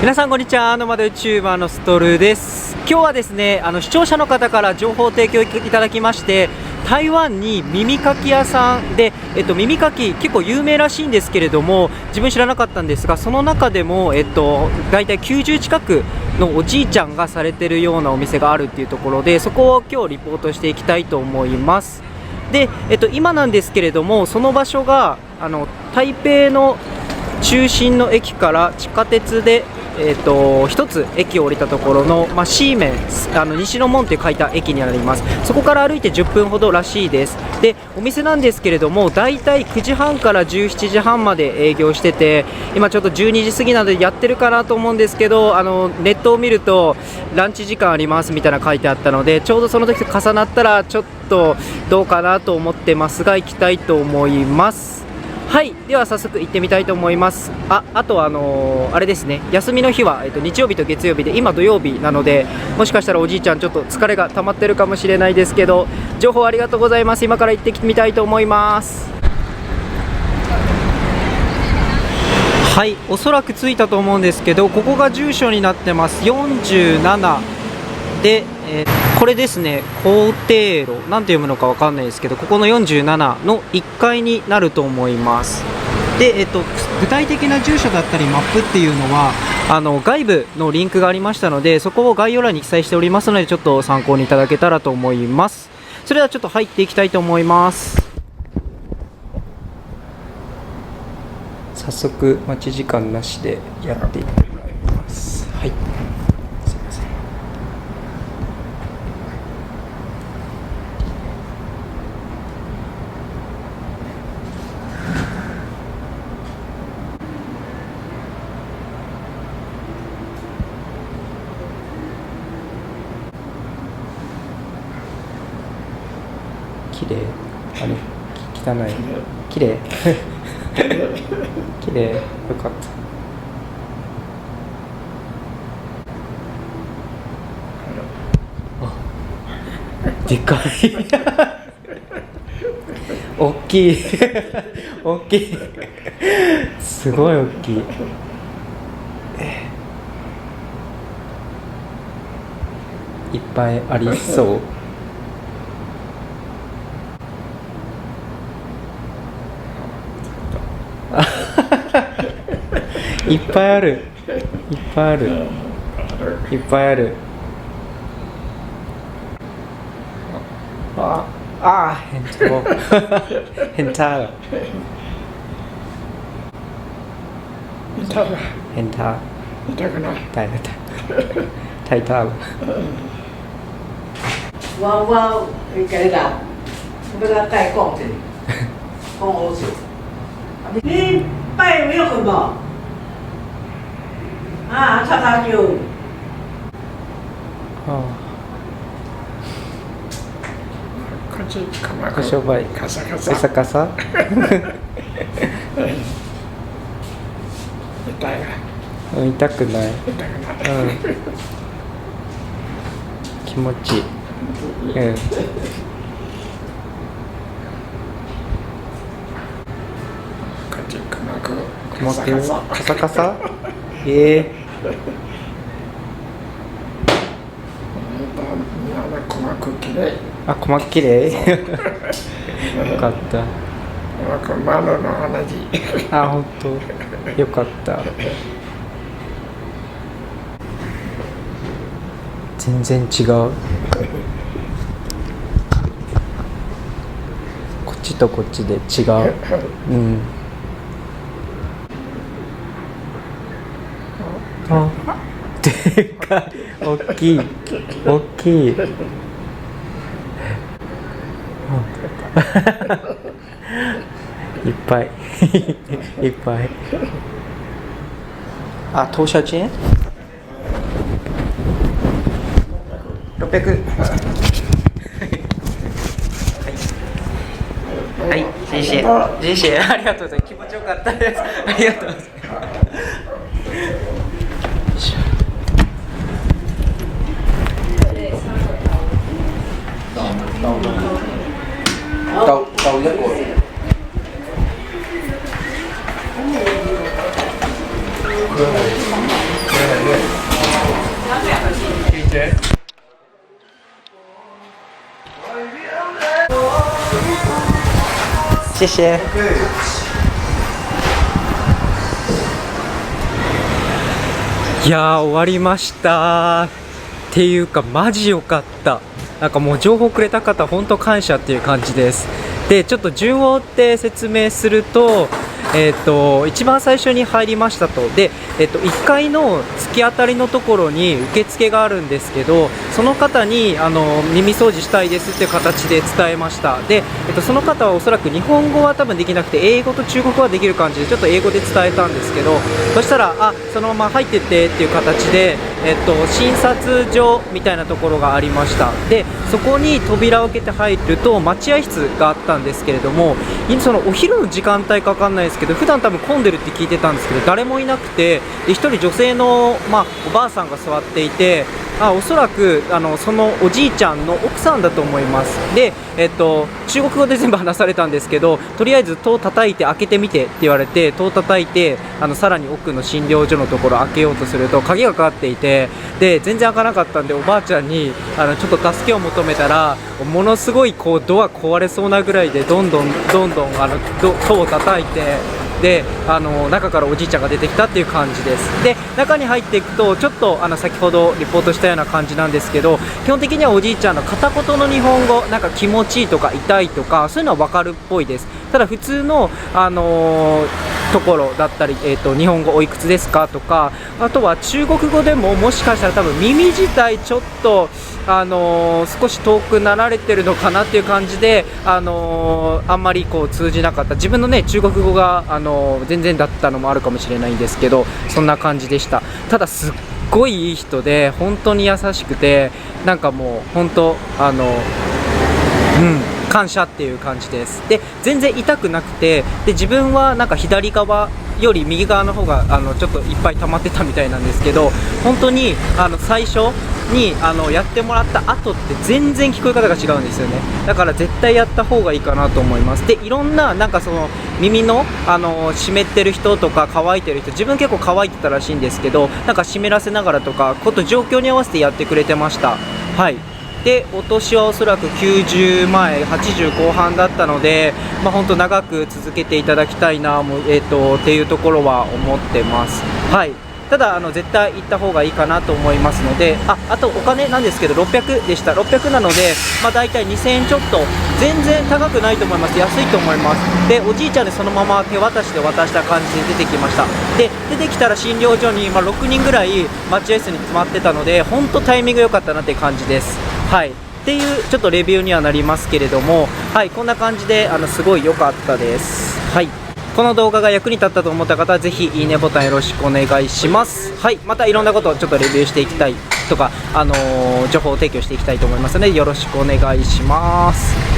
皆さんこんにちは。ノマド YouTuber のストルです。今日はですね、視聴者の方から情報提供いただきまして、台湾に耳かき屋さんで、耳かき結構有名らしいんですけれども、自分知らなかったんですが、その中でも、だいたい90近くのおじいちゃんがされてるようなお店があるっていうところで、そこを今日リポートしていきたいと思います。で、今なんですけれども、その場所が台北の中心の駅から地下鉄で一つ駅を降りたところの、シーメン西の門って書いた駅になります。そこから歩いて10分ほどらしいです。で、お店なんですけれども、だいたい9時半から17時半まで営業してて、今ちょっと12時過ぎなのでやってるかなと思うんですけど、ネットを見るとランチ時間ありますみたいな書いてあったので、ちょうどその時と重なったらちょっとどうかなと思ってますが、行きたいと思います。はい、では早速行ってみたいと思います。あとあれですね、休みの日は、日曜日と月曜日で、今土曜日なので、もしかしたらおじいちゃんちょっと疲れが溜まってるかもしれないですけど、情報ありがとうございます。今から行ってみたいと思います。はい、おそらく着いたと思うんですけど、ここが住所になってます。47で、これですね、高低路なんて読むのかわかんないですけど、ここの47の1階になると思います。で、具体的な住所だったりマップっていうのは外部のリンクがありましたので、そこを概要欄に記載しておりますので、ちょっと参考にいただけたらと思います。それではちょっと入っていきたいと思います。早速待ち時間なしでやっていきます。はい、すいません。綺麗、あれ汚い、綺麗綺麗、よかった。でかい大きい大きい、すごい大きい。いっぱいありそういっぱいある、いっぱいある、いっぱいある。変態変態変態タイタイタイ我给他，我给他带讲者，讲好处。你拜有没有很不？啊，叉叉酒。カショバイカサカサ痛くない、気持ちいい、カサカサ鼓膜きれいよかった。マロの同じ。本当よかった。全然違う。こっちとこっちで違う。でかい、大きい大きいいっぱいいっぱい。投射チェーン600。はい、谢謝ありがとうございます。気持ちよかったです。ありがとうございます。đầu rất cột. 谢谢。いやー終わりましたっていうかマジ良かった。なんかもう情報くれた方本当感謝っていう感じです。でちょっと順を追って説明すると、一番最初に入りましたと。で、1階の突き当たりのところに受付があるんですけど、その方に耳掃除したいですっていう形で伝えました。で、その方はおそらく日本語は多分できなくて英語と中国語はできる感じでちょっと英語で伝えたんですけど、そしたらそのまま入ってってっていう形で、診察所みたいなところがありました。でそこに扉を開けて入ると待合室があったんですけれども、そのお昼の時間帯か分かんないですけど、普段多分混んでるって聞いてたんですけど誰もいなくて、1人女性の、おばあさんが座っていて、おそらくそのおじいちゃんの奥さんだと思います。で、中国語で全部話されたんですけど、とりあえず戸を叩いて開けてみてって言われて、戸を叩いてさらに奥の診療所のところを開けようとすると鍵がかかっていて、で全然開かなかったんでおばあちゃんにちょっと助けを求めたら、ものすごいこうドア壊れそうなぐらいでどんどん戸を叩いて、で中からおじいちゃんが出てきたっていう感じです。で中に入っていくとちょっと先ほどリポートしたような感じなんですけど、基本的にはおじいちゃんの片言の日本語、なんか気持ちいいとか痛いとかそういうのは分かるっぽいです。ただ普通のところだったり、日本語おいくつですかとか、あとは中国語でももしかしたら多分耳自体ちょっと少し遠くなられてるのかなっていう感じで、あんまりこう通じなかった。自分のね中国語が全然だったのもあるかもしれないんですけど、そんな感じでした。ただすっごいいい人で本当に優しくて、なんかもう本当感謝っていう感じです。で全然痛くなくて、で自分はなんか左側より右側の方がちょっといっぱい溜まってたみたいなんですけど、本当に最初にやってもらった後って全然聞こえ方が違うんですよね。だから絶対やった方がいいかなと思います。でいろんななんかその耳の湿ってる人とか乾いてる人、自分結構乾いてたらしいんですけど、なんか湿らせながらとかこと状況に合わせてやってくれてました。はい。でお年はおそらく90前80後半だったので、本当長く続けていただきたいなっていうところは思ってます。はい。ただ絶対行った方がいいかなと思いますので、あとお金なんですけど600でした。600なので、だいたい2000円ちょっと、全然高くないと思います。安いと思います。でおじいちゃんでそのまま手渡しで渡した感じで出てきました。で出てきたら診療所に、6人ぐらい待合室に詰まってたので、本当タイミング良かったなっていう感じです。はい。っていうちょっとレビューにはなりますけれども、はい、こんな感じですごい良かったです。はい。この動画が役に立ったと思った方はぜひいいねボタンよろしくお願いします。はい、またいろんなことをちょっとレビューしていきたいとか、情報を提供していきたいと思いますのでよろしくお願いします。